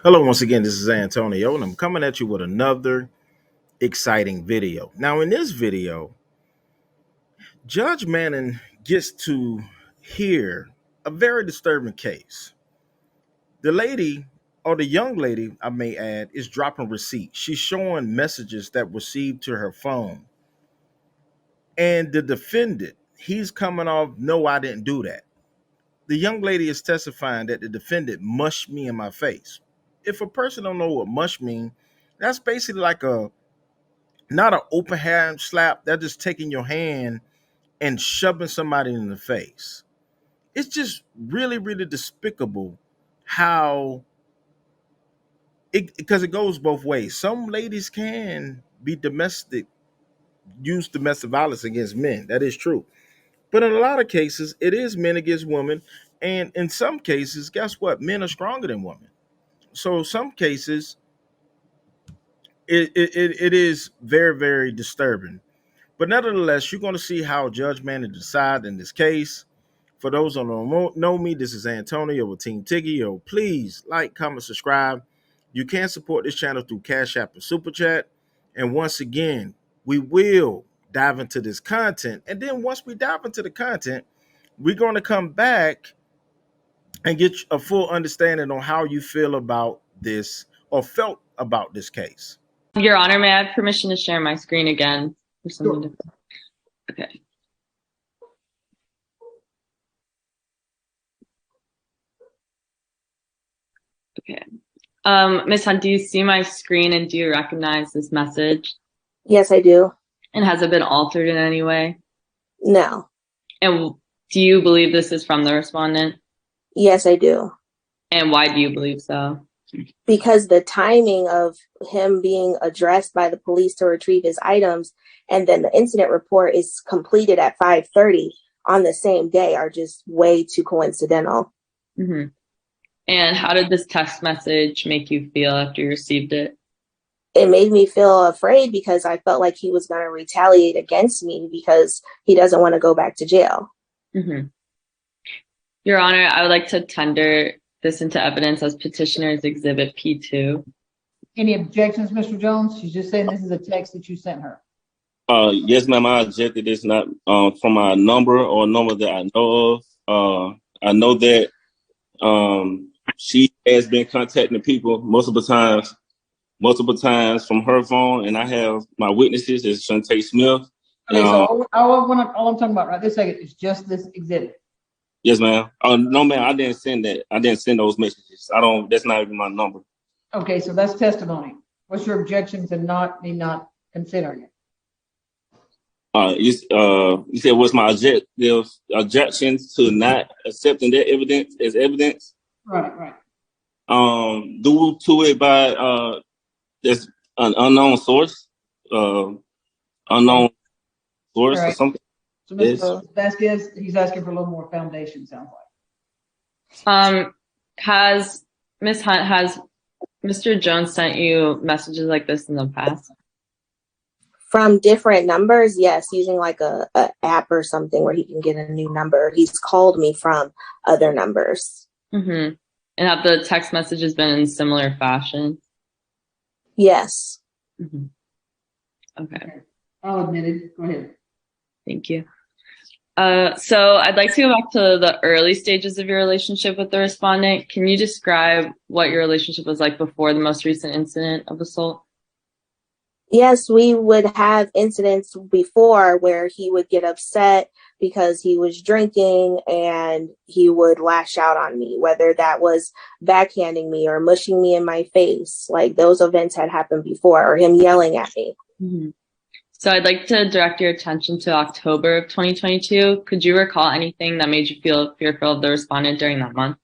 Hello, once again, this is Antonio, and I'm coming at you with another exciting video. Now, in this video, Judge Manning gets to hear a very disturbing case. The lady, or the young lady, I may add, is dropping receipts. She's showing messages that were received to her phone. And the defendant, he's coming off, no, I didn't do that. The young lady is testifying that the defendant mushed me in my face. If a person don't know what mush mean, that's basically like a not an open hand slap. They're just taking your hand and shoving somebody in the face. It's just really, really despicable how because it goes both ways. Some ladies can be use domestic violence against men. That is true. But in a lot of cases, it is men against women. And in some cases, guess what? Men are stronger than women. So some cases, it is very, very disturbing. But nevertheless, you're going to see how Judge Manning decided in this case. For those who don't know me, this is Antonio with Team Tiggio. Please like, comment, subscribe. You can support this channel through Cash App and Super Chat. And once again, we will dive into this content. And then once we dive into the content, we're going to come back and get a full understanding on how you feel about this or felt about this case. Your Honor, may I have permission to share my screen again for something different? Okay. Okay. Ms. Hunt, do you see my screen and do you recognize this message? Yes, I do. And has it been altered in any way? No. And do you believe this is from the respondent? Yes, I do. And why do you believe so? Because the timing of him being addressed by the police to retrieve his items and then the incident report is completed at 5:30 on the same day are just way too coincidental. Mm-hmm. And how did this text message make you feel after you received it? It made me feel afraid because I felt like he was going to retaliate against me because he doesn't want to go back to jail. Mm-hmm. Your Honor, I would like to tender this into evidence as Petitioner's Exhibit P2. Any objections, Mr. Jones? She's just saying this is a text that you sent her. Yes, ma'am. I objected. It's not from a number or a number that I know of. I know that she has been contacting people multiple times from her phone, and I have my witnesses is Shantae Smith. Okay, so all I'm talking about right this second is just this exhibit. Yes, ma'am. No, ma'am. I didn't send that. I didn't send those messages. That's not even my number. Okay, so that's testimony. What's your objection to me not considering it? You said what's my objections to not accepting that evidence as evidence? Right. Due to it by there's an unknown source, right. Or something. So Mr. Vasquez, he's asking for a little more foundation, sounds like. Has Ms. Hunt, has Mr. Jones sent you messages like this in the past? From different numbers, yes, using like a app or something where he can get a new number. He's called me from other numbers. Mm-hmm. And have the text messages been in similar fashion? Yes. Mm-hmm. Okay. I'll admit it. Go ahead. Thank you. So I'd like to go back to the early stages of your relationship with the respondent. Can you describe what your relationship was like before the most recent incident of assault? Yes, we would have incidents before where he would get upset because he was drinking and he would lash out on me, whether that was backhanding me or mushing me in my face. Like those events had happened before, or him yelling at me. Mm-hmm. So I'd like to direct your attention to October of 2022. Could you recall anything that made you feel fearful of the respondent during that month?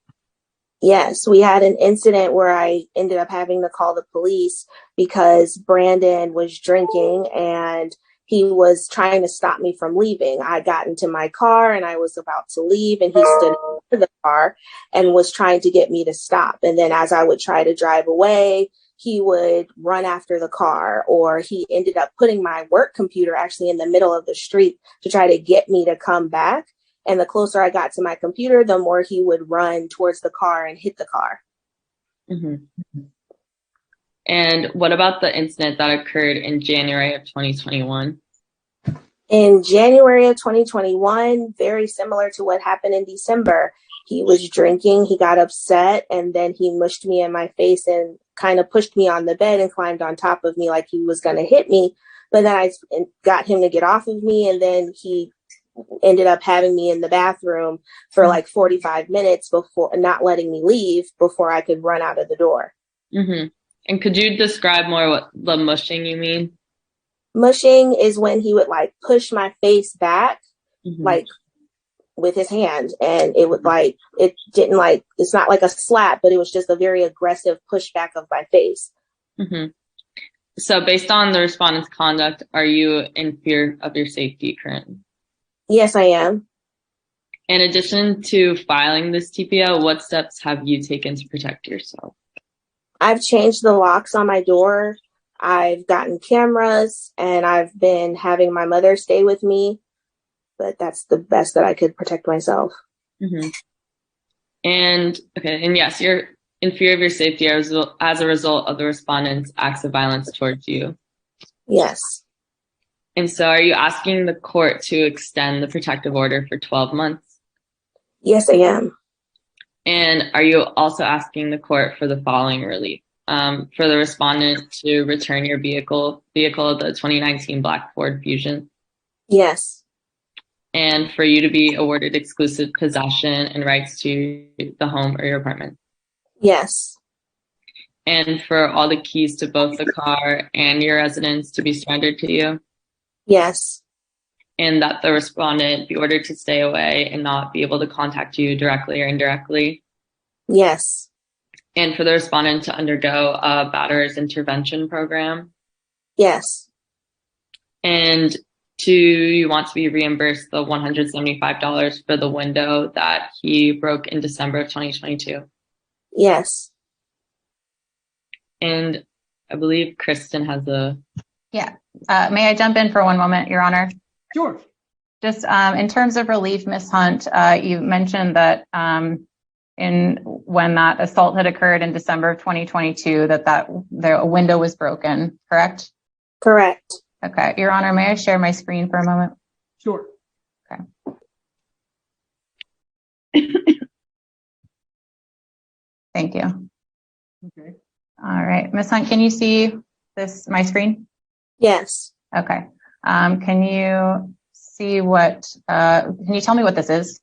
Yes, we had an incident where I ended up having to call the police because Brandon was drinking and he was trying to stop me from leaving. I got into my car and I was about to leave and he stood in the car and was trying to get me to stop. And then as I would try to drive away, he would run after the car, or he ended up putting my work computer actually in the middle of the street to try to get me to come back. And the closer I got to my computer, the more he would run towards the car and hit the car. Mm-hmm. And what about the incident that occurred in January of 2021? In January of 2021, very similar to what happened in December. He was drinking, he got upset, and then he mushed me in my face and kind of pushed me on the bed and climbed on top of me like he was going to hit me. But then I got him to get off of me, and then he ended up having me in the bathroom for like 45 minutes before not letting me leave before I could run out of the door. Mm-hmm. And could you describe more what the mushing you mean? Mushing is when he would like push my face back, Mm-hmm. like with his hand, and it would like, it didn't like, it's not like a slap, but it was just a very aggressive pushback of my face. Mm-hmm. So based on the respondent's conduct, are you in fear of your safety currently? Yes, I am. In addition to filing this TPO, what steps have you taken to protect yourself? I've changed the locks on my door. I've gotten cameras, and I've been having my mother stay with me, but that's the best that I could protect myself. Mm-hmm. And okay, and yes, you're in fear of your safety as a result of the respondent's acts of violence towards you. Yes. And so are you asking the court to extend the protective order for 12 months? Yes, I am. And are you also asking the court for the following relief? For the respondent to return your vehicle, the 2019 Black Ford Fusion? Yes. And for you to be awarded exclusive possession and rights to the home or your apartment? Yes. And for all the keys to both the car and your residence to be surrendered to you? Yes. And that the respondent be ordered to stay away and not be able to contact you directly or indirectly? Yes. And for the respondent to undergo a batterer's intervention program? Yes. And do you want to be reimbursed the $175 for the window that he broke in December of 2022? Yes. And I believe Kristen has a... Yeah. May I jump in for one moment, Your Honor? Sure. Just in terms of relief, Ms. Hunt, you mentioned that when that assault had occurred in December of 2022, a window was broken, correct? Correct. Okay. Your Honor, may I share my screen for a moment? Sure. Okay. Thank you. Okay. All right. Ms. Hunt, can you see my screen? Yes. Okay. Can you see can you tell me what this is?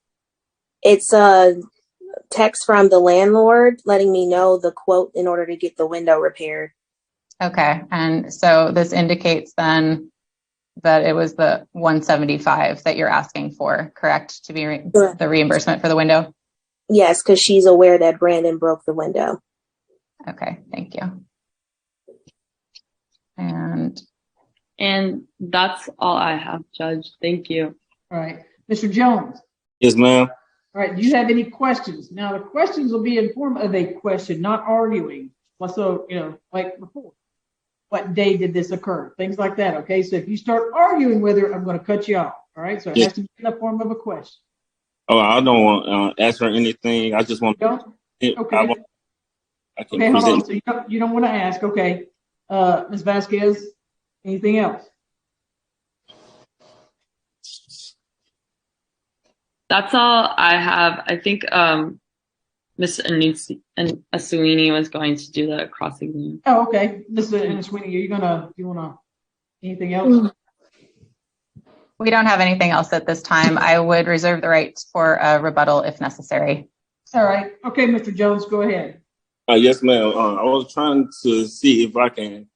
It's a text from the landlord letting me know the quote in order to get the window repaired. Okay. And so this indicates then that it was the $175 that you're asking for, correct? To be the reimbursement for the window? Yes, because she's aware that Brandon broke the window. Okay. Thank you. And that's all I have, Judge. Thank you. All right. Mr. Jones. Yes, ma'am. All right. Do you have any questions? Now, the questions will be in form of a question, not arguing. So, like before, what day did this occur? Things like that. Okay. So if you start arguing with her, I'm going to cut you off. All right. So it has to be in the form of a question. Oh, I don't want to ask her anything. I just want to. Okay. I can Okay, hold on. present. So you don't want to ask. Okay. Ms. Vasquez, anything else? That's all I have. I think Ms. Asuini was going to do the cross-exam. Oh, okay. Mr. Sweeney, anything else? We don't have anything else at this time. I would reserve the right for a rebuttal if necessary. All right. Okay, Mr. Jones, go ahead. Yes, ma'am. I was trying to see if I can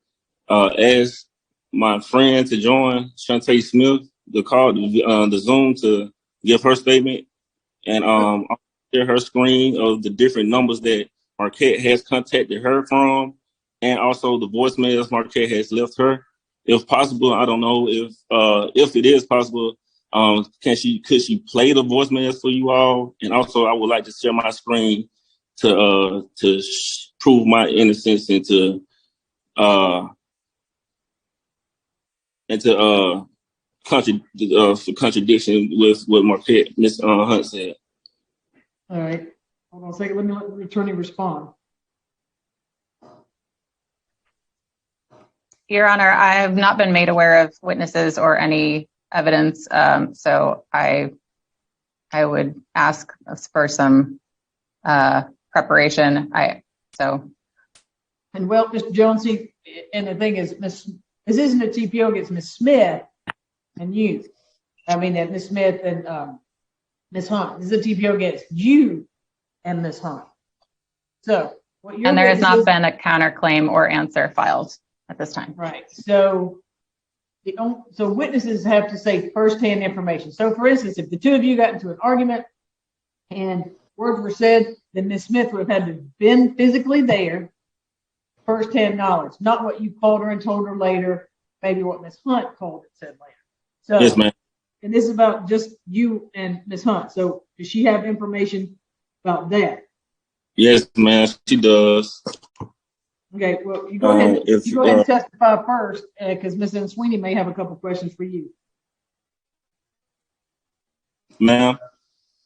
ask my friend to join, Shantae Smith, the Zoom to give her statement, and I'll share her screen of the different numbers that Marquette has contacted her from, and also the voicemails Marquette has left her. If possible, I don't know if it is possible. Could she play the voicemails for you all? And also, I would like to share my screen to prove my innocence and to contradiction with what Marquette Miss Hunt said. All right. Hold on a second. Let the attorney respond. Your Honor, I have not been made aware of witnesses or any evidence, so I would ask for some preparation. And well, Mr. Jones, and the thing is, this isn't a TPO against Ms. Smith and you. I mean, that Ms. Smith and Ms. Hunt. This is a TPO against you and Ms. Hunt. So, what you're and there has not been a counterclaim or answer filed at this time. Right. So, so witnesses have to say firsthand information. So, for instance, if the two of you got into an argument and words were said, then Ms. Smith would have had to have been physically there, firsthand knowledge, not what you called her and told her later, maybe what Ms. Hunt called and said later. So, yes, ma'am. And this is about just you and Ms. Hunt. So, does she have information about that? Yes, ma'am, she does. Okay, well, you go ahead. You go ahead and testify first, because Ms. Sweeney may have a couple questions for you. Ma'am,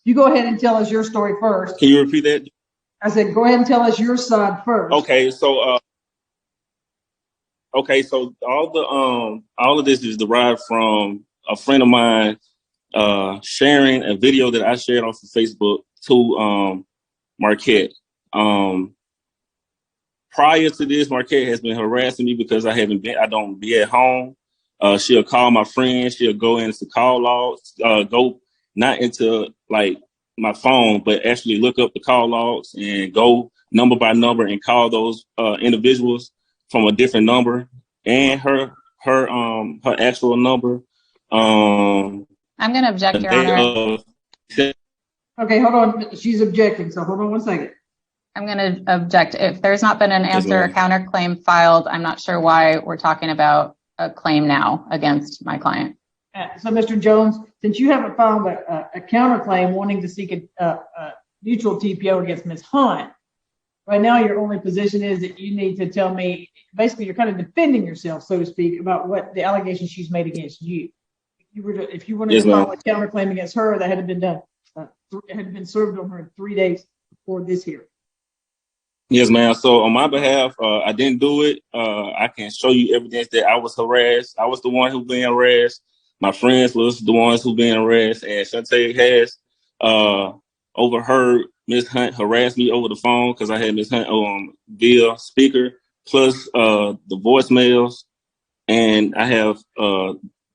you go ahead and tell us your story first. Can you repeat that? I said, go ahead and tell us your side first. Okay, so all of this is derived from a friend of mine sharing a video that I shared off of Facebook to Marquette. Prior to this, Marquette has been harassing me because I don't be at home. She'll call my friends. She'll go into call logs, go not into like my phone, but actually look up the call logs and go number by number and call those individuals from a different number and her actual number. I'm going to object, Your Honor. Okay, hold on. She's objecting, so hold on one second. I'm going to object. If there's not been an answer or counterclaim filed, I'm not sure why we're talking about a claim now against my client. So, Mr. Jones, since you haven't filed a counterclaim wanting to seek a mutual TPO against Ms. Hunt, right now your only position is that you need to tell me, basically you're kind of defending yourself, so to speak, about what the allegations she's made against you. If you wanted to file a counterclaim against her, that had been done, had been served on her in 3 days before this hearing. Yes, ma'am. So on my behalf, I didn't do it. I can show you evidence that I was harassed. I was the one who being harassed. My friends was the ones who being harassed. And Shantae has overheard Ms. Hunt harass me over the phone because I had Ms. Hunt via speaker, plus the voicemails. And I have,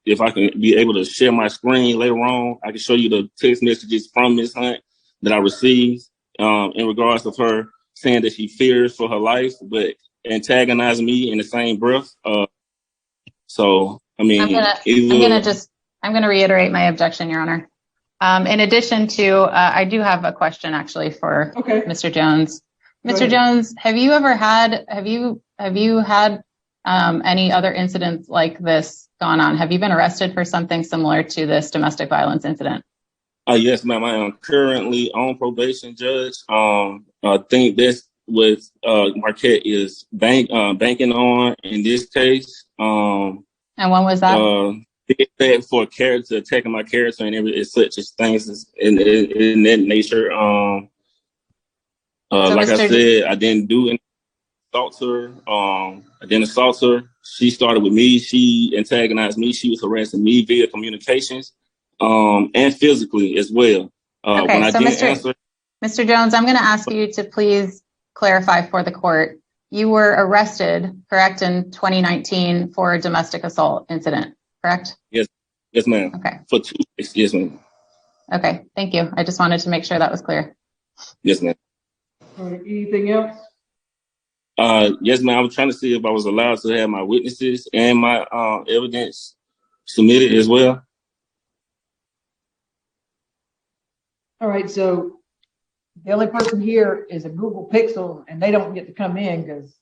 if I can be able to share my screen later on, I can show you the text messages from Ms. Hunt that I received in regards of her saying that she fears for her life, but antagonizing me in the same breath. So, I mean, I'm gonna reiterate my objection, Your Honor. In addition to, I do have a question actually for Mr. Jones. Mr. Jones, have you had any other incidents like this gone on? Have you been arrested for something similar to this domestic violence incident? Yes, ma'am. I am currently on probation, Judge. I think that's what Marquette is banking on in this case. And when was that? For character, attacking my character and it's such as things in that nature. Like I said, I didn't do any assault her. I didn't assault her. She started with me. She antagonized me. She was harassing me via communications. And physically as well. Okay, so Mr. Jones, I'm going to ask you to please clarify for the court. You were arrested, correct, in 2019 for a domestic assault incident, correct? Yes, ma'am. Okay. For 2 weeks, yes, ma'am. Okay, thank you. I just wanted to make sure that was clear. Yes, ma'am. All right, anything else? Yes, ma'am. I was trying to see if I was allowed to have my witnesses and my evidence submitted as well. All right, so the only person here is a Google Pixel, and they don't get to come in because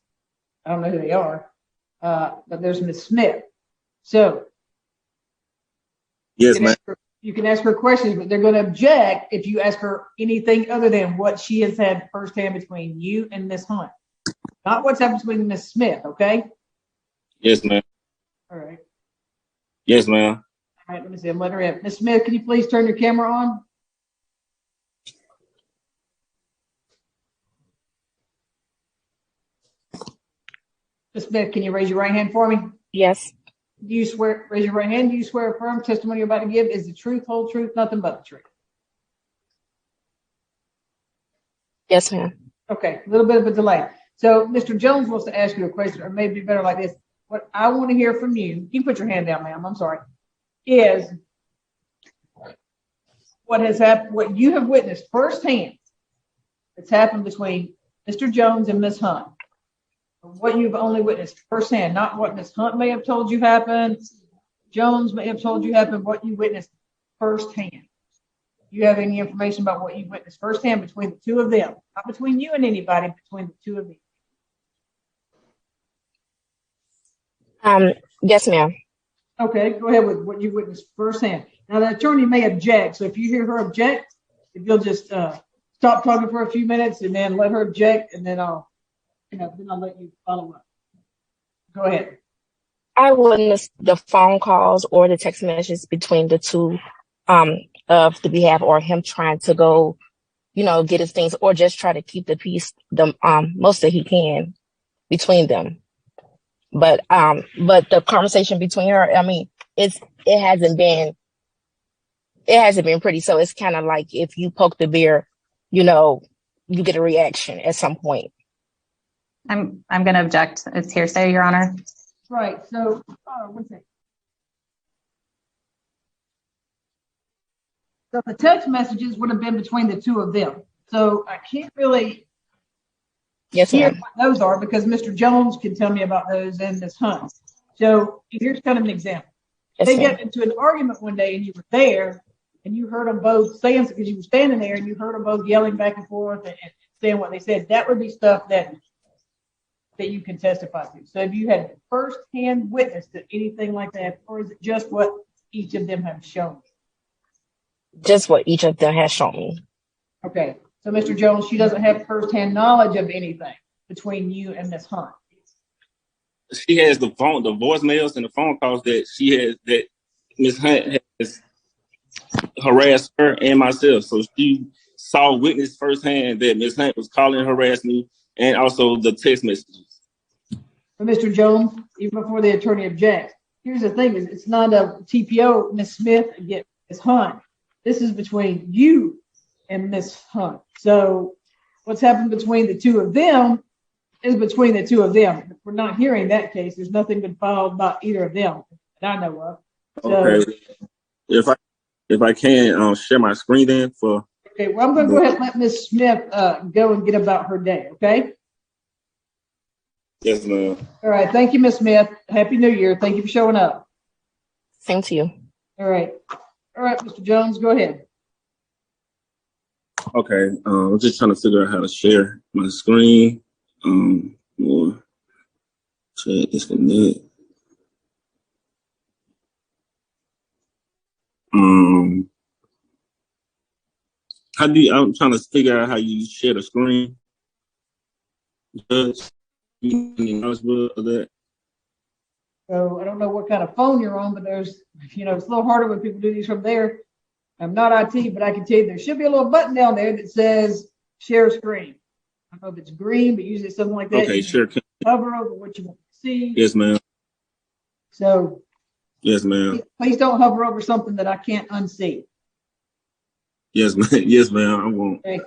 I don't know who they are. But there's Ms. Smith. So yes, ma'am. You can ask her questions, but they're going to object if you ask her anything other than what she has had firsthand between you and Ms. Hunt, not what's happened between Ms. Smith. Okay? Yes, ma'am. All right. Yes, ma'am. All right. Let me see. I'm letting her in. Ms. Smith, can you please turn your camera on? Ms. Smith, can you raise your right hand for me? Yes. Do you swear, raise your right hand, do you swear affirm testimony you're about to give is the truth, whole truth, nothing but the truth? Yes, ma'am. Okay, a little bit of a delay. So Mr. Jones wants to ask you a question, or maybe better like this. What I want to hear from you, you put your hand down, ma'am, I'm sorry, is what has happened, what you have witnessed firsthand that's happened between Mr. Jones and Ms. Hunt. What you've only witnessed firsthand, not what Ms. Hunt may have told you happened, Jones may have told you happened, what you witnessed firsthand. You have any information about what you witnessed firsthand between the two of them? Not between you and anybody, between the two of you. Yes, ma'am. Okay, go ahead with what you witnessed firsthand. Now, the attorney may object, so if you hear her object, if you'll just stop talking for a few minutes and then let her object, and then I'll let you follow up. Go ahead. I witnessed the phone calls or the text messages between the two of the behalf, or him trying to go, get his things, or just try to keep the peace the most that he can between them. But the conversation between her, I mean, it hasn't been pretty. So it's kind of like if you poke the bear, you get a reaction at some point. I'm going to object. It's hearsay, Your Honor. Right. So, one second. So the text messages would have been between the two of them. So I can't really hear what those are because Mr. Jones can tell me about those and Ms. Hunt. So here's kind of an example. They get into an argument one day and you were there and you heard them both saying, because you were standing there and you heard them both yelling back and forth and saying what they said. That would be stuff that you can testify to. So have you had first-hand witness to anything like that, or is it just what each of them have shown? Just what each of them has shown me. Okay. So Mr. Jones, she doesn't have first-hand knowledge of anything between you and Ms. Hunt. She has the voicemails and the phone calls that she has, that Ms. Hunt has harassed her and myself. So she witnessed firsthand that Ms. Hunt was calling and harassing me, and also the text messages. But Mr. Jones, even before the attorney objects, here's the thing: it's not a TPO, Ms. Smith against Ms. Hunt. This is between you and Ms. Hunt. So what's happened between the two of them is between the two of them. If we're not hearing that case, there's nothing been filed about either of them that I know of. So, okay. If I can share my screen then for. Okay, well, I'm going to go ahead and let Ms. Smith go and get about her day, okay? Yes, ma'am. All right, thank you, Ms. Smith. Happy New Year. Thank you for showing up. Same to you. All right, Mr. Jones, go ahead. Okay, I'm just trying to figure out how to share my screen. Or chat disconnect. I'm trying to figure out how you share the screen. Judge, any knowledge of that? So I don't know what kind of phone you're on, but there's, it's a little harder when people do these from there. I'm not IT, but I can tell you there should be a little button down there that says share screen. I don't know if it's green, but usually it's something like that. Okay, sure. Hover over what you want to see. Yes, ma'am. So. Yes, ma'am. Please don't hover over something that I can't unsee. Yes, ma'am. Yes, ma'am. I won't. Okay.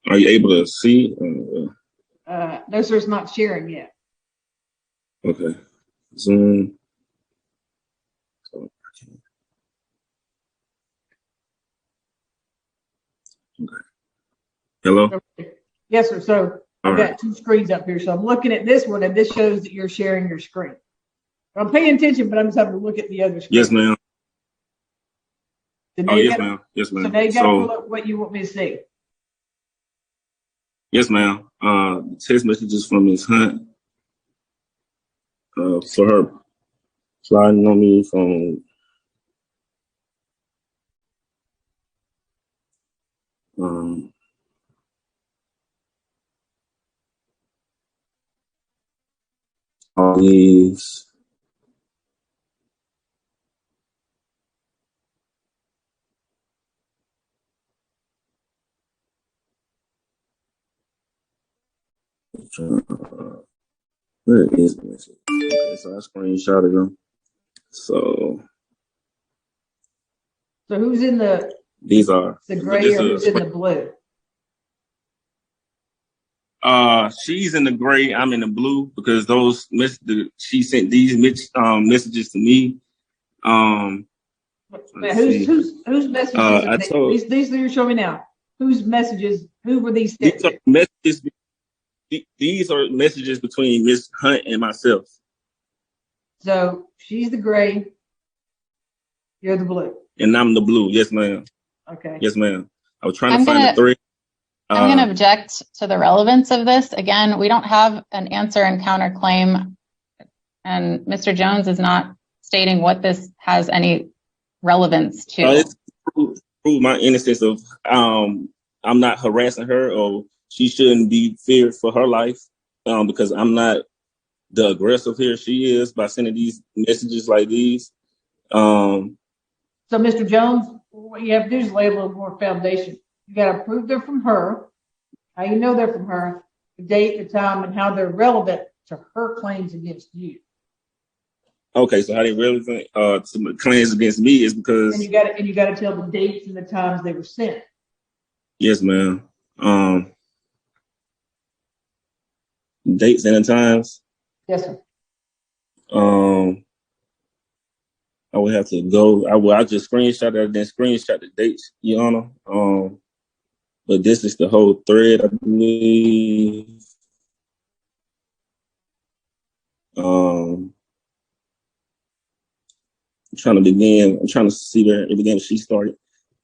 Are you able to see? No, sir, it's not sharing yet. Okay. Zoom. Okay. Hello? Yes, sir. So I've got two screens up here. So I'm looking at this one, and this shows that you're sharing your screen. I'm paying attention, but I'm just having to look at the other screen. Yes, ma'am. So yes, ma'am. Yes, ma'am. So now you got to pull up what you want me to see. Yes, ma'am. Text messages from Ms. Hunt for her sliding on me from all these Where is the message? Okay, so I screenshotted them. So who's in the gray or who's in the blue? She's in the gray. I'm in the blue because she sent these messages to me. Whose messages? These that you're showing me now. Whose messages? Who were these? These are messages. These are messages between Miss Hunt and myself. So she's the gray. You're the blue. And I'm the blue. Yes, ma'am. Okay. Yes, ma'am. I was trying to find the thread. I'm going to object to the relevance of this. Again, we don't have an answer and counterclaim, and Mr. Jones is not stating what this has any relevance to. It's prove my innocence of I'm not harassing her, or she shouldn't be feared for her life because I'm not the aggressor here. She is by sending these messages like these. So, Mr. Jones, what you have to do is lay a little more foundation. You got to prove they're from her. How you know they're from her? The date, the time, and how they're relevant to her claims against you. Okay, so how they relevant to my claims against me is because and you got to tell the dates and the times they were sent. Yes, ma'am. Dates and the times. Yes, sir. I would have to go. I just screenshot it, then screenshot the dates, Your Honor. But this is the whole thread, I believe. I'm trying to see where it began. She started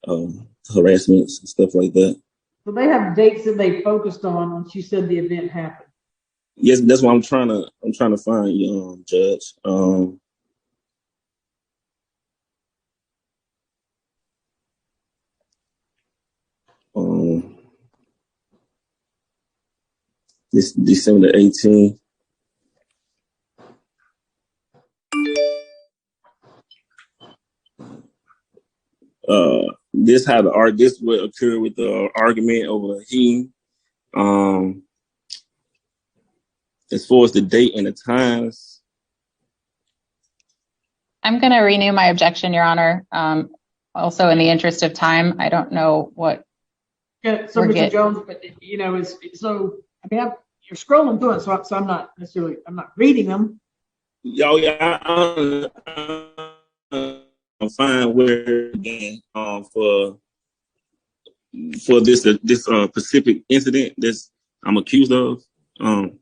harassments and stuff like that. So they have dates that they focused on when she said the event happened. Yes, that's what I'm trying to find, Judge. This December 18th. This would occur with the argument over he. As far as the date and the times. I'm going to renew my objection, Your Honor. Also, in the interest of time, I don't know what. Yeah, so Mr. Jones, but you're scrolling through it, so I'm not reading them. I'm fine where again for this specific incident that I'm accused of. I'm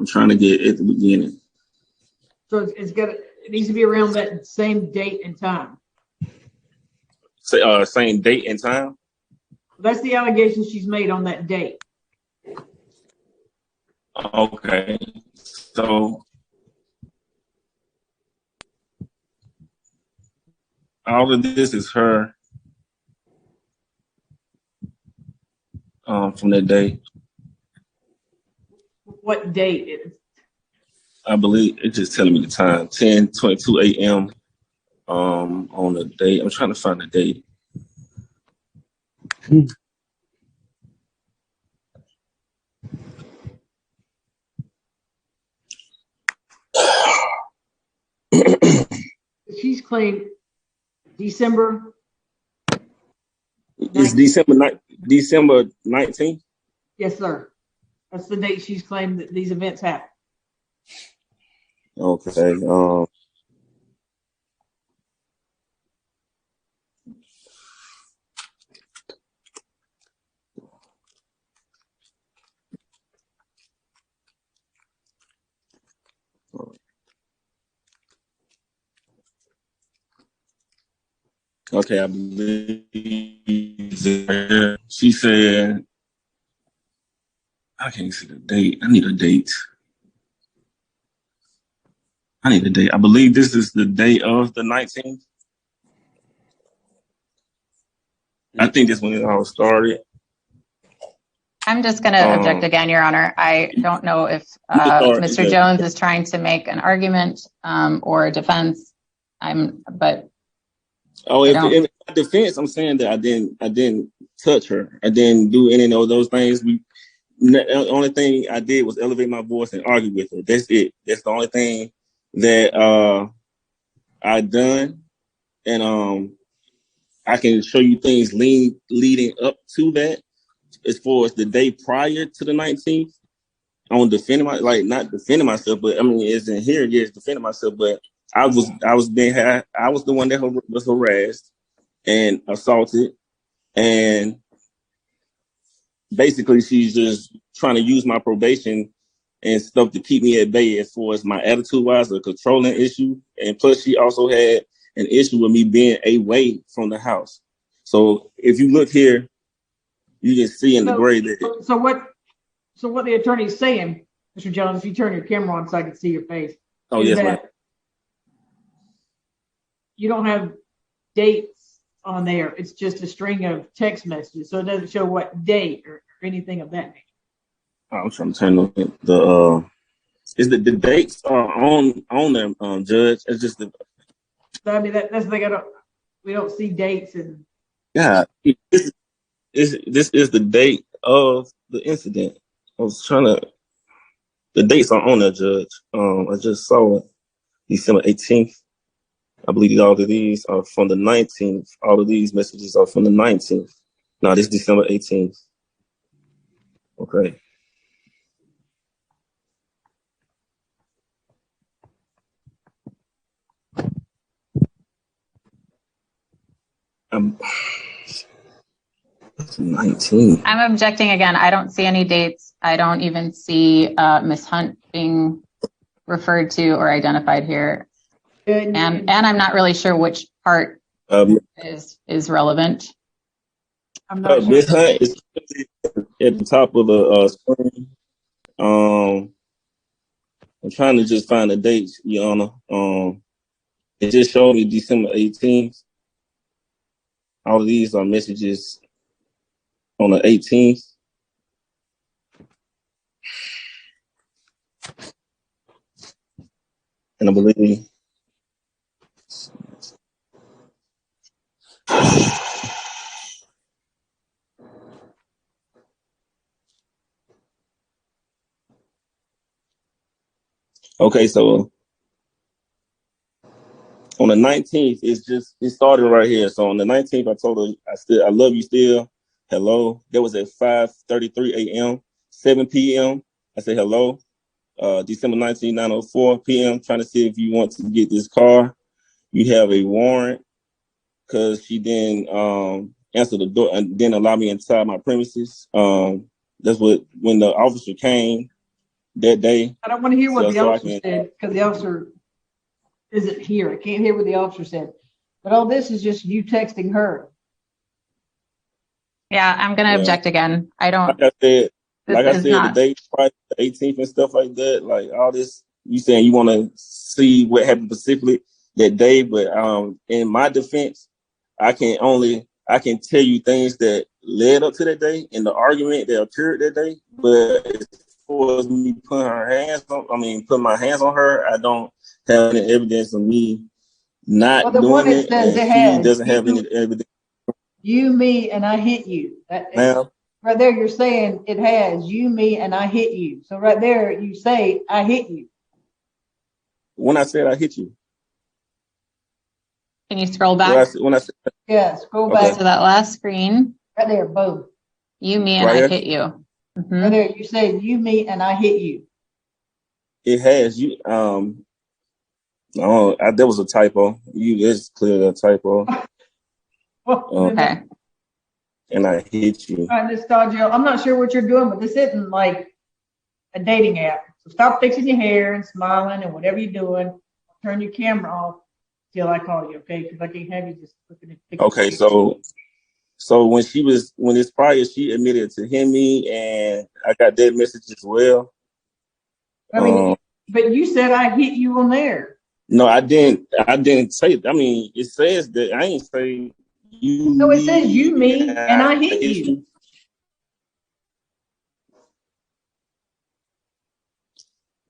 trying to get at the beginning. So it needs to be around that same date and time. Same date and time? That's the allegation she's made on that date. Okay. So all of this is her from that day. What date is? I believe it's just telling me the time, 10:22 a.m. On the date. I'm trying to find the date. She's claimed December. It's December 19th? Yes, sir. That's the date she's claimed that these events happened. Okay. Okay, I believe she said, I can't see the date. I need a date. I believe this is the day of the 19th. I think this when it all started. I'm just going to object again, Your Honor. I don't know if Mr. Jones is trying to make an argument or a defense. But Oh, if in my defense, I'm saying that I didn't touch her. I didn't do any of those things. The only thing I did was elevate my voice and argue with her. That's it. That's the only thing that I done. And I can show you things leading up to that. As far as the day prior to the 19th, on defending not defending myself, but I mean, it's in here, yes, defending myself. But I was the one that was harassed and assaulted, and basically she's just trying to use my probation and stuff to keep me at bay as far as my attitude wise, a controlling issue, and plus she also had an issue with me being away from the house. So if you look here, you can see in the gray that. So what the attorney's saying, Mr. Jones, if you turn your camera on so I can see your face. Oh, yes, ma'am. You don't have dates on there. It's just a string of text messages. So it doesn't show what date or anything of that nature. I'm trying to turn the is the dates are on them, Judge. It's just the. So, I mean, that's the thing. We don't see dates and. Yeah, this is the date of the incident. I was trying to. The dates are on there, Judge. I just saw it. December 18th. I believe all of these are from the 19th. All of these messages are from the 19th. No, this is December 18th. Okay. I'm 19. I'm objecting again. I don't see any dates. I don't even see Miss Hunt being referred to or identified here. And I'm not really sure which part is relevant. I'm not sure. Miss Hunt is at the top of the screen. I'm trying to just find the dates, Your Honor. It just showed me December 18th. All of these are messages on the 18th. And I believe okay, so on the 19th, it started right here. So on the 19th, I told her I love you still. Hello. That was at 5:33 a.m. 7 p.m. I said hello. December 19th, 9:04 p.m. Trying to see if you want to get this car. You have a warrant because she didn't answer the door and didn't allow me inside my premises. That's when the officer came that day. I don't want to hear what the officer said because the officer isn't here. I can't hear what the officer said. But all this is just you texting her. Yeah, I'm going to object again. I don't. Like I said, the day prior to the 18th and stuff like that, like all this, you saying you want to see what happened specifically that day, but in my defense, I can tell you things that led up to that day and the argument that occurred that day. But as far as me putting my hands on her, I don't have any evidence of me not doing it. And she doesn't have any evidence. You, me, and I hit you. Ma'am? Right there, you're saying it has you, me, and I hit you. So right there, you say I hit you. When I said I hit you. Can you scroll back? Yeah, scroll back to that last screen. Right there, boom. You, me, and I hit you. Mm-hmm. Right there, you said you, me, and I hit you. It has you. There was a typo. It's clearly a typo. Okay. And I hit you. All right, Ms. Staggio, I'm not sure what you're doing, but this isn't like a dating app. So stop fixing your hair and smiling and whatever you're doing. Turn your camera off till I call you, okay? Because I can't have you just looking at pictures. Okay, so when it's prior, she admitted to hit me, and I got that message as well. I mean, but you said I hit you on there. No, I didn't say it. I mean, it says that I ain't say you. No, it says you, me, and I hit you.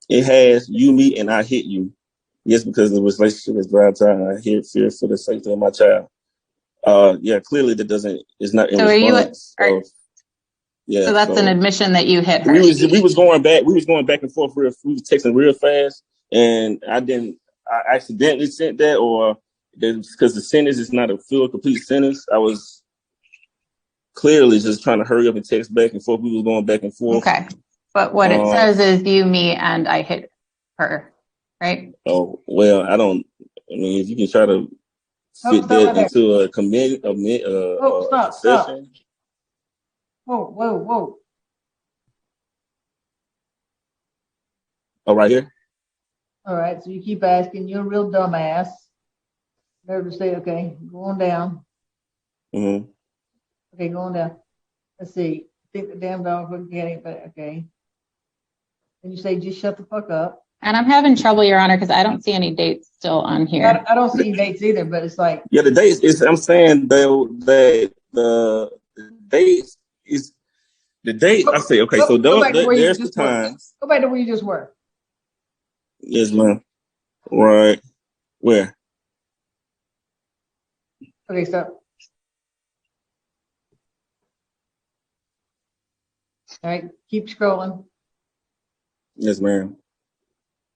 It has you, me, and I hit you. Yes, because the relationship is volatile. I fear for the safety of my child. Yeah, clearly that doesn't, it's not in So response. Yeah. So that's an admission that you hit her. We was going back and forth we was texting real fast, and I accidentally sent that, or because the sentence is not a full complete sentence. I was clearly just trying to hurry up and text back and forth. We was going back and forth. Okay. But what it says is you, me, and I hit her, right? Oh, well, I mean, if you can try to fit that into a session. Stop. Whoa. Oh, right here? All right, so you keep asking. You're a real dumbass. Never say, okay, go on down. Mm-hmm. Okay, go on down. Let's see. Think the damn dog wouldn't get it, but okay. And you say, just shut the fuck up. And I'm having trouble, Your Honor, because I don't see any dates still on here. I don't see dates either, but it's like. Yeah, the dates is, I'm saying the dates is, the date, I say, okay, so there's the times. Go back to where you just were. Yes, ma'am. Right. Where? Okay, stop. All right, keep scrolling. Yes, ma'am.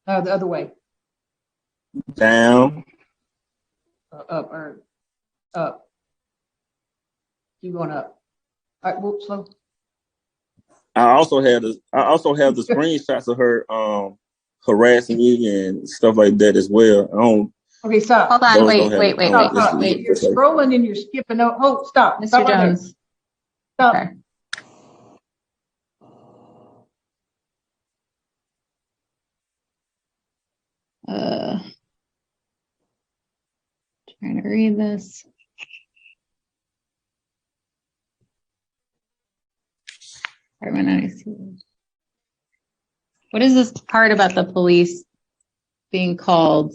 No, the other way. Down. Up or up. Keep going up. All right, whoop, slow. I also have the screenshots of her harassing me and stuff like that as well. Okay, stop. Hold on, wait. Stop. You're scrolling and you're skipping. Oh, stop. Mr. Stop Jones. Right stop. Okay. Trying to read this. What is this part about the police being called,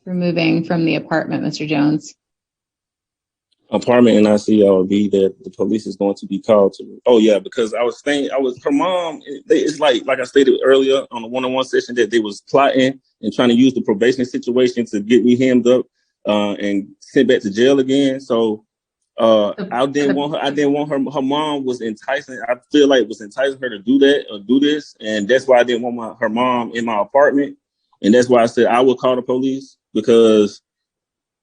removing from the apartment, Mr. Jones? Apartment, and I see be that the police is going to be called to. Oh yeah, because her mom. It's like I stated earlier on the one-on-one session that they was plotting and trying to use the probation situation to get me hemmed up and sent back to jail again. So I didn't want her. Her mom was enticing. I feel like it was enticing her to do that or do this, and that's why I didn't want her mom in my apartment, and that's why I said I would call the police because,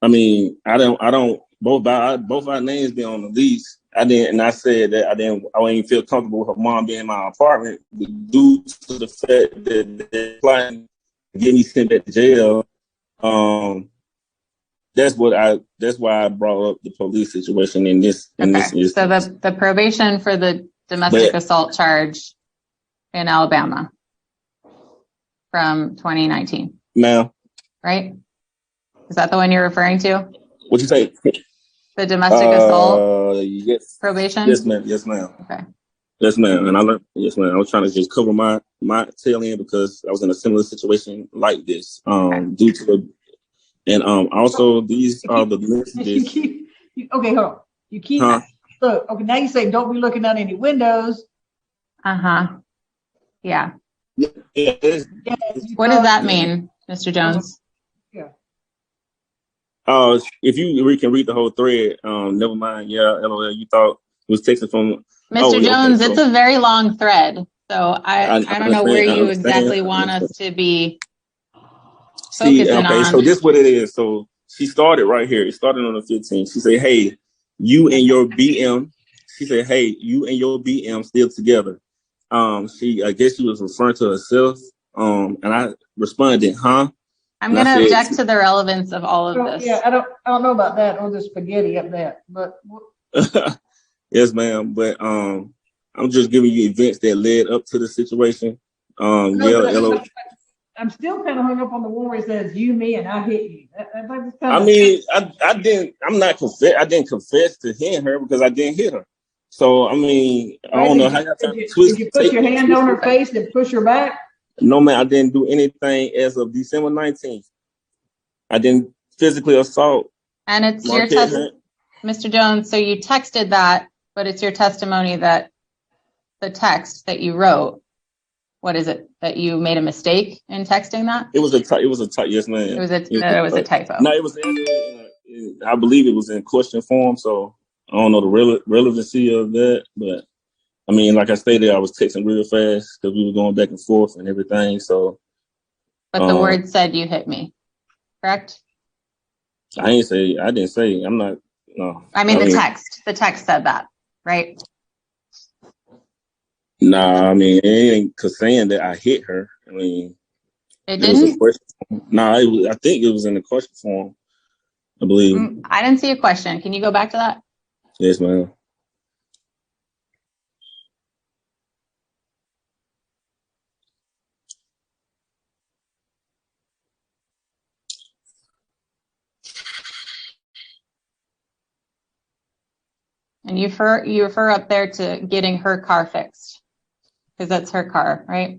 I mean, I don't. Both our names be on the lease. I said that I didn't feel comfortable with her mom being in my apartment due to the fact that they're planning to get me sent back to jail. That's why I brought up the police situation in this. So the probation for the domestic assault charge in Alabama from 2019. Ma'am. Right? Is that the one you're referring to? What'd you say? The domestic assault probation? Yes, ma'am. Yes, ma'am. Okay. Yes, ma'am. And yes, ma'am. I was trying to just cover my tail end because I was in a similar situation like this. Due to also these are the messages. Okay, hold on. You keep look. Okay, now you say don't be looking out any windows. Yeah. Yeah, what does that mean, Mr. Jones? If you can read the whole thread, never mind. Yeah, LOL. You thought it was texting from Mr. Jones. It's a very long thread, so I don't know where you exactly want us to be focusing on. So this is what it is. So she started right here. It started on the 15th. She said, "Hey, you and your BM." She said, "Hey, you and your BM still together." I guess she was referring to herself. And I responded, "Huh?" I'm going to object to the relevance of all of this. Yeah, I don't know about that or the spaghetti up there, but. Yes, ma'am. But I'm just giving you events that led up to the situation. I'm still kind of hung up on the one where it says you, me, and I hit you. I didn't confess to hitting her because I didn't hit her. So I mean, I don't know how y'all trying to twist. Did you put your hand on her face and push her back? No, man, I didn't do anything as of December 19th. I didn't physically assault. And it's your Mr. Jones. So you texted that, but it's your testimony that the text that you wrote. What is it? That you made a mistake in texting that? It was a typo. Yes, ma'am. It was a typo. No, it was I believe it was in question form, so I don't know the relevancy of that. But I mean, like I stated, I was texting real fast because we were going back and forth and everything. So, but the word said you hit me, correct? I didn't say. I'm not. No. I mean, the text said that, right? Nah, I mean, it ain't saying that I hit her. I mean, it didn't. Was a question. Nah, I think it was in the question form. I believe. I didn't see a question. Can you go back to that? Yes, ma'am. And you refer up there to getting her car fixed, because that's her car, right?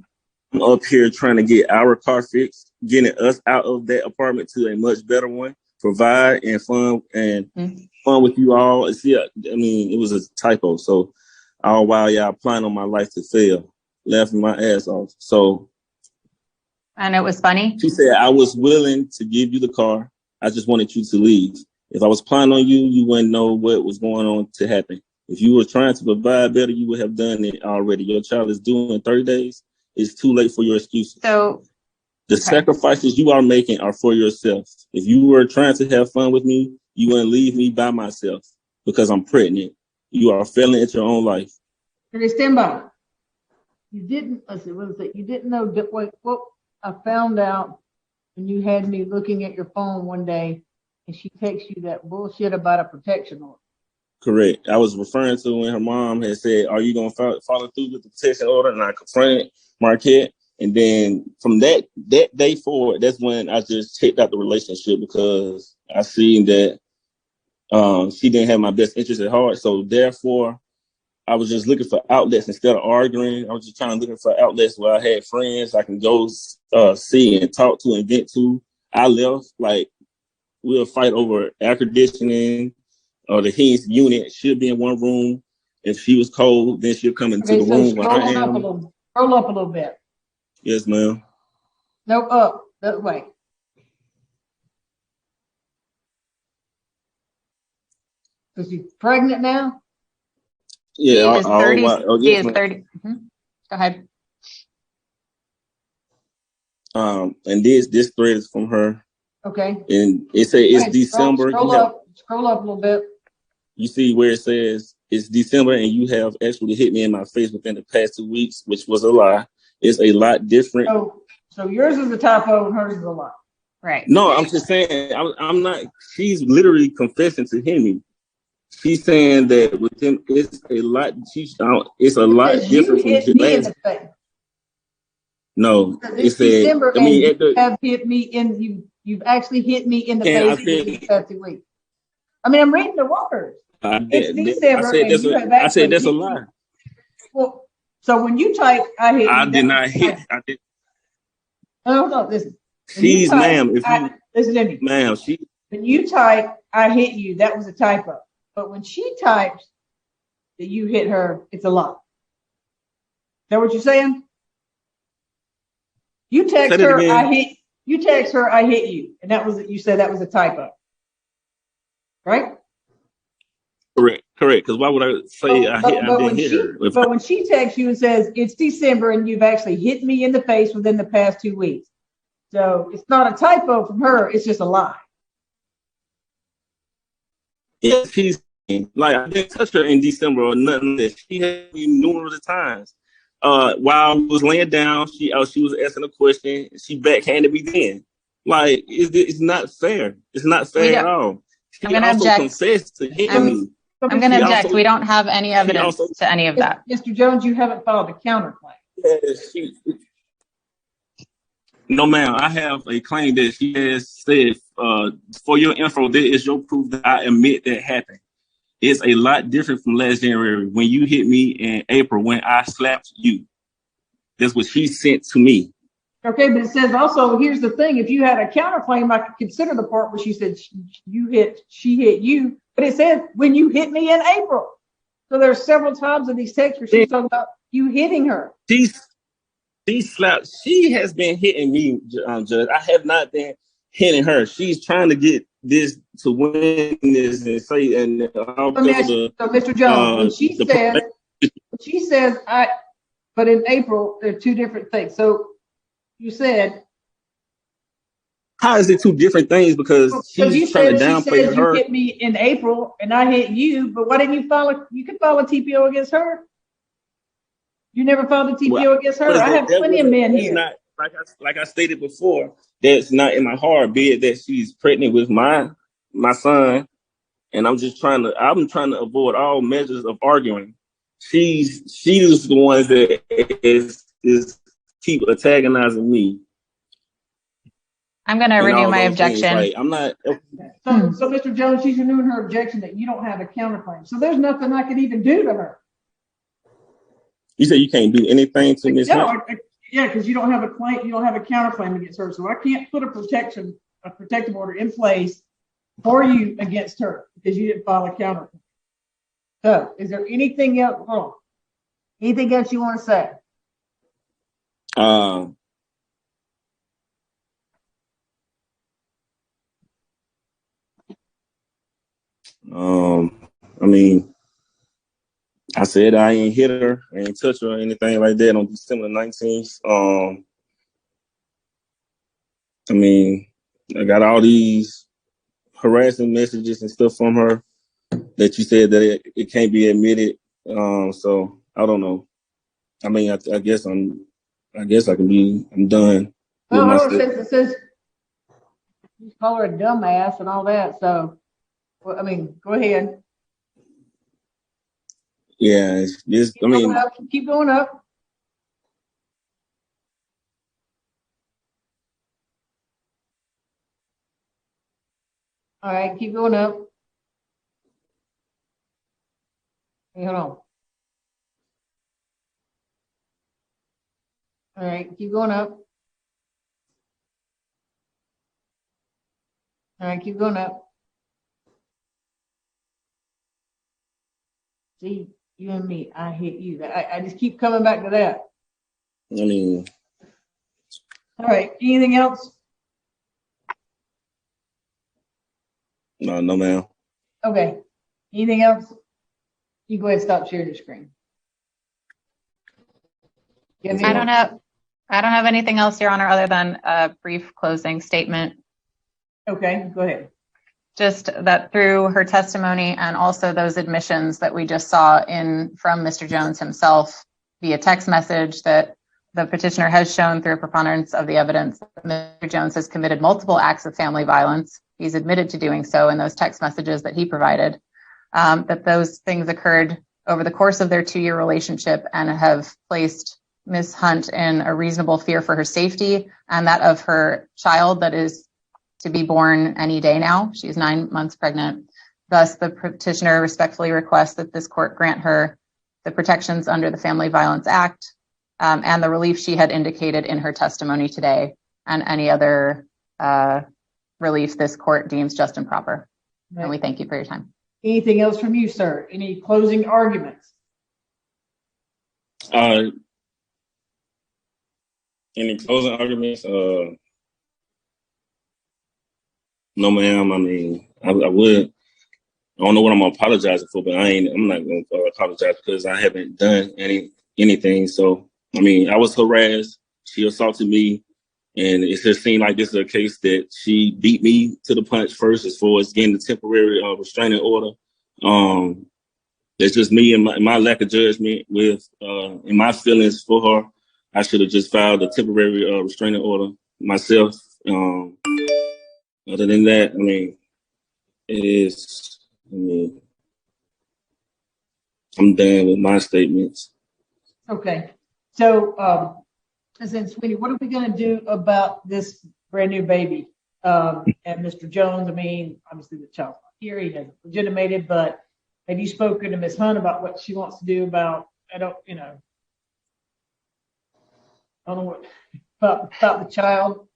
I'm up here trying to get our car fixed, getting us out of that apartment to a much better one, provide and fun with you all. See, I mean, it was a typo. So all while y'all planning on my life to fail, laughing my ass off. So, and it was funny. She said, I was willing to give you the car. I just wanted you to leave. If I was planning on you, you wouldn't know what was going on to happen. If you were trying to provide better, you would have done it already. Your child is due in 30 days. It's too late for your excuses. So the sacrifices you are making are for yourself. If you were trying to have fun with me, you wouldn't leave me by myself because I'm pregnant. You are failing at your own life. Okay, stand by. You didn't, let's see, what is it? You didn't know that what I found out when you had me looking at your phone one day and she texted you that bullshit about a protection order. Correct. I was referring to when her mom had said, are you going to follow through with the protection order? And I confronted Marquette. And then from that day forward, that's when I just checked out the relationship because I seen that she didn't have my best interest at heart. So therefore, I was just looking for outlets instead of arguing. I was just trying to look for outlets where I had friends I can go see and talk to and vent to. I left, like, we'll fight over air conditioning or the heat unit. She'll be in one room. If she was cold, then she'll come into the room where I am. Roll up a little bit. Yes, ma'am. No, up, that way. Is she pregnant now? Yeah, she is 30. She is 30. Go ahead. And this thread is from her. Okay. And it says it's December. Scroll up a little bit. You see where it says it's December and you have actually hit me in my face within the past 2 weeks, which was a lie. It's a lot different. So yours is a typo and hers is a lie. Right. No, I'm just saying, I'm not, she's literally confessing to him. She's saying that with him, it's a lot, it's a lot different from hit me in the face. No, it said, December, I mean, you have hit me in, you've actually hit me in the face in the past 2 weeks. I mean, I'm reading the words. I said that's a lie. Well, so when you type, I hit. I did not hit. I did. No, listen. She's ma'am. Listen to me, ma'am. When you type, I hit you. That was a typo. But when she types that you hit her, it's a lie. Is that what you're saying? You text her, I hit. You text her, I hit you, and that was it. You said that was a typo, right? Correct. Because why would I say I didn't hit her? But when she texts you and says it's December and you've actually hit me in the face within the past 2 weeks, so it's not a typo from her. It's just a lie. Yeah, she's like, I didn't touch her in December or nothing. She had me numerous times. While I was laying down, she was asking a question. She backhanded me then. Like, it's not fair. It's not fair at all. I'm going to object. Confessed to hitting me. I'm going to object. We don't have any evidence to any of that. Mr. Jones, you haven't filed a counterclaim. No, ma'am. I have a claim that she has said, for your info, there is your proof that I admit that happened. It's a lot different from last January when you hit me in April when I slapped you. That's what she sent to me. Okay, but it says also, here's the thing. If you had a counterclaim, I could consider the part where she said she hit you. But it says when you hit me in April. So there's several times in these texts where she's talking about you hitting her. She slapped. She has been hitting me, Judge. I have not been hitting her. She's trying to get this to win this and say and So, Mr. Jones, when she says but in April they're two different things. So you said, how is it two different things? Because she's trying to downplay her. You hit me in April and I hit you, but why didn't you file you could file a TPO against her. You never filed a TPO against her. I have plenty of men here. Not, like I stated before, that's not in my heart, be it that she's pregnant with my son, and I'm trying to avoid all measures of arguing. She's the one that is keep antagonizing me. I'm going to renew my objection. Like, I'm not. So, Mr. Jones, she's renewing her objection that you don't have a counterclaim. So there's nothing I could even do to her. You said you can't do anything to Ms. Hunt? Yeah, because you don't have a claim, you don't have a counterclaim against her. So I can't put a protective order in place for you against her because you didn't file a counterclaim. So, is there anything else? Oh, anything else you want to say? I mean, I said I ain't hit her, I ain't touch her or anything like that on December 19th. I mean, I got all these harassing messages and stuff from her that you said that it can't be admitted. So I don't know. I mean, I guess I'm done. It says you call her a dumbass and all that. So, well, I mean, go ahead. Yeah, keep going up. All right, keep going up. Hey, hold on. All right, keep going up. All right, keep going up. See, you and me, I hit you. I just keep coming back to that. I mean. All right, anything else? No, ma'am. Okay. Anything else? You go ahead and stop sharing your screen. I don't have anything else, Your Honor, other than a brief closing statement. Okay, go ahead. Just that through her testimony and also those admissions that we just saw from Mr. Jones himself via text message, that the petitioner has shown through a preponderance of the evidence that Mr. Jones has committed multiple acts of family violence. He's admitted to doing so in those text messages that he provided, that those things occurred over the course of their 2-year relationship and have placed Ms. Hunt in a reasonable fear for her safety and that of her child that is to be born any day now. She's 9 months pregnant. Thus, the petitioner respectfully requests that this court grant her the protections under the Family Violence Act and the relief she had indicated in her testimony today, and any other relief this court deems just and proper. Right. And we thank you for your time. Anything else from you, sir? Any closing arguments? Any closing arguments? No, ma'am. I mean, I would. I don't know what I'm apologizing for, but I'm not going to apologize because I haven't done anything. So, I mean, I was harassed. She assaulted me, and it just seemed like this is a case that she beat me to the punch first as far as getting the temporary restraining order. It's just me and my lack of judgment and my feelings for her. I should have just filed a temporary restraining order myself. Other than that, I mean, I'm done with my statements. Okay. So, Sweetie, what are we going to do about this brand new baby? And Mr. Jones, I mean, obviously the child's not here, he hasn't legitimated, but have you spoken to Ms. Hunt about what she wants to do about, about the child?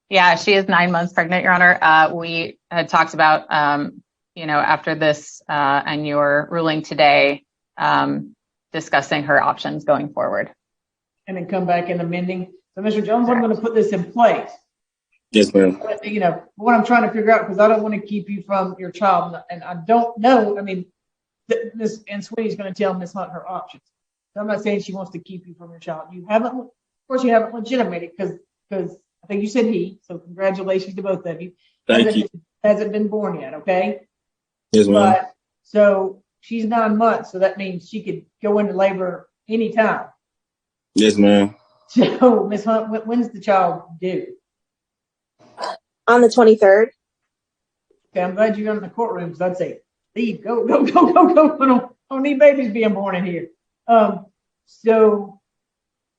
Yeah, she is 9 months pregnant, Your Honor. We had talked about, after this and your ruling today, discussing her options going forward. And then come back and amending. So, Mr. Jones, I'm going to put this in place. Yes, ma'am. You know, what I'm trying to figure out, because I don't want to keep you from your child, and I don't know. I mean, Miss and Sweetie's going to tell Miss Hunt her options. So I'm not saying she wants to keep you from your child. You haven't, of course, you haven't legitimated because I think you said he. So congratulations to both of you. Thank you. Hasn't been born yet. Okay. Yes, ma'am. But so she's 9 months, so that means she could go into labor anytime. Yes, ma'am. So Miss Hunt, when's the child due? On the 23rd. Okay, I'm glad you're in the courtroom because I'd say, leave, go. I don't need babies being born in here. So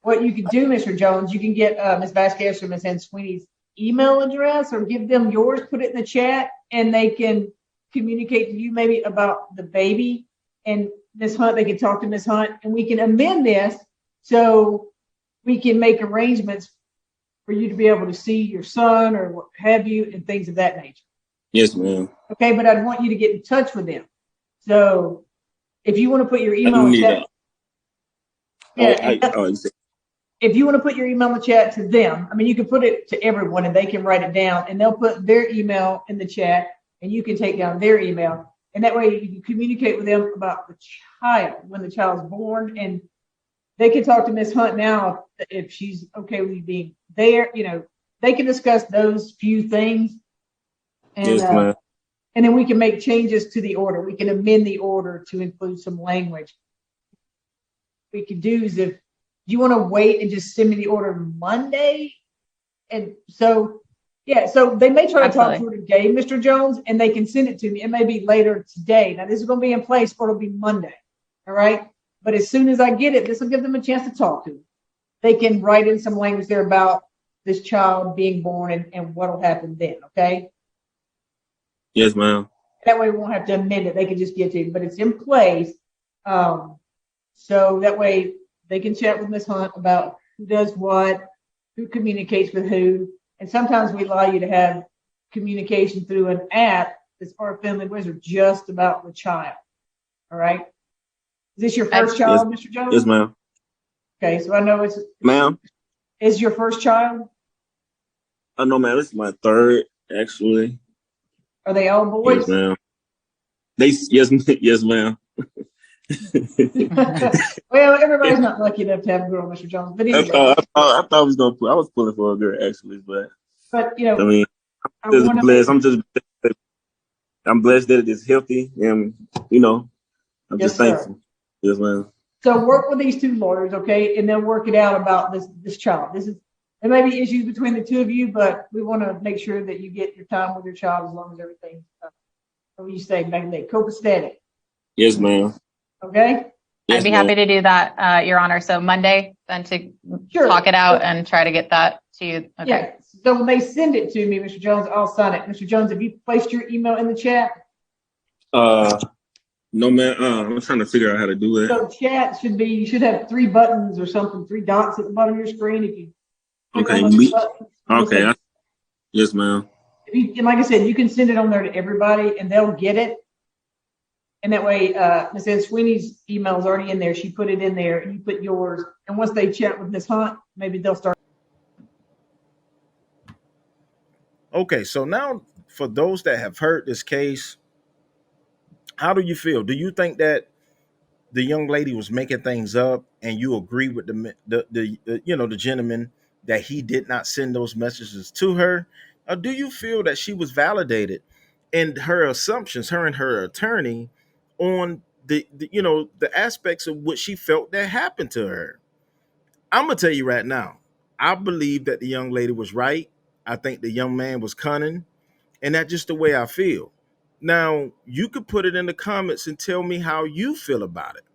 what you could do, Mr. Jones, you can get Ms. Vasquez or Ms. Ann Sweeney's email address or give them yours, put it in the chat, and they can communicate to you maybe about the baby. And Ms. Hunt, they can talk to Ms. Hunt, and we can amend this so we can make arrangements for you to be able to see your son or what have you and things of that nature. Yes, ma'am. Okay, but I'd want you to get in touch with them. So if you want to put your email in the chat. If you want to put your email in the chat to them, I mean, you can put it to everyone and they can write it down and they'll put their email in the chat and you can take down their email. And that way you can communicate with them about the child when the child's born, and they can talk to Ms. Hunt now if she's okay with you being there. You know, they can discuss those few things. And, yes, ma'am. And then we can make changes to the order. We can amend the order to include some language. What we could do is, if you want to wait and just send me the order Monday. And so, yeah, so they may try to talk to her today, Mr. Jones, and they can send it to me. It may be later today. Now, this is going to be in place or it'll be Monday. All right. But as soon as I get it, this will give them a chance to talk to them. They can write in some language there about this child being born and what will happen then. Okay. Yes, ma'am. That way we won't have to amend it. They can just get to it, but it's in place. So that way they can chat with Ms. Hunt about who does what, who communicates with who. And sometimes we allow you to have communication through an app that's our Family Wizard just about the child. All right. Is this your first child, Mr. Jones? Yes, ma'am. Okay, so I know it's ma'am. Is your first child? No, ma'am. This is my third, actually. Are they all boys? Yes, ma'am. Yes, ma'am. Well, everybody's not lucky enough to have a girl, Mr. Jones. But anyway. I thought I was gonna I was pulling for a girl, actually, but you know, I mean, I'm blessed that it is healthy, and you know, I'm just thankful. Sir. Yes, ma'am. So work with these two lawyers, okay, and then work it out about this child. There may be issues between the two of you, but we want to make sure that you get your time with your child as long as everything's, what you say back in the day, copacetic. Yes, ma'am. Okay. I'd be happy to do that, Your Honor. So Monday, then to talk it out and try to get that to you. Okay. Yeah. So when they send it to me, Mr. Jones, I'll sign it. Mr. Jones, have you placed your email in the chat? No, man. I'm trying to figure out how to do that. So chat you should have 3 buttons or something, 3 dots at the bottom of your screen. If you okay. Yes, ma'am. And like I said, you can send it on there to everybody and they'll get it. And that way, Ms. Ann Sweeney's email is already in there. She put it in there and you put yours. And once they chat with Ms. Hunt, maybe they'll start. Okay, so now for those that have heard this case, how do you feel? Do you think that the young lady was making things up, and you agree with the gentleman that he did not send those messages to her? Or do you feel that she was validated in her assumptions, her and her attorney, on the aspects of what she felt that happened to her? I'm gonna tell you right now, I believe that the young lady was right. I think the young man was cunning, and that's just the way I feel. Now, you could put it in the comments and tell me how you feel about it,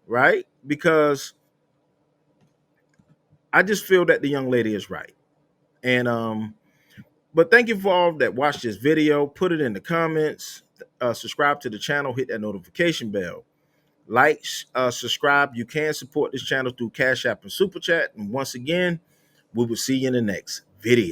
right? Because I just feel that the young lady is right. And but thank you for all that watched this video. Put it in the comments, subscribe to the channel, hit that notification bell. Like, subscribe. You can support this channel through Cash App and Super Chat. And once again, we will see you in the next video.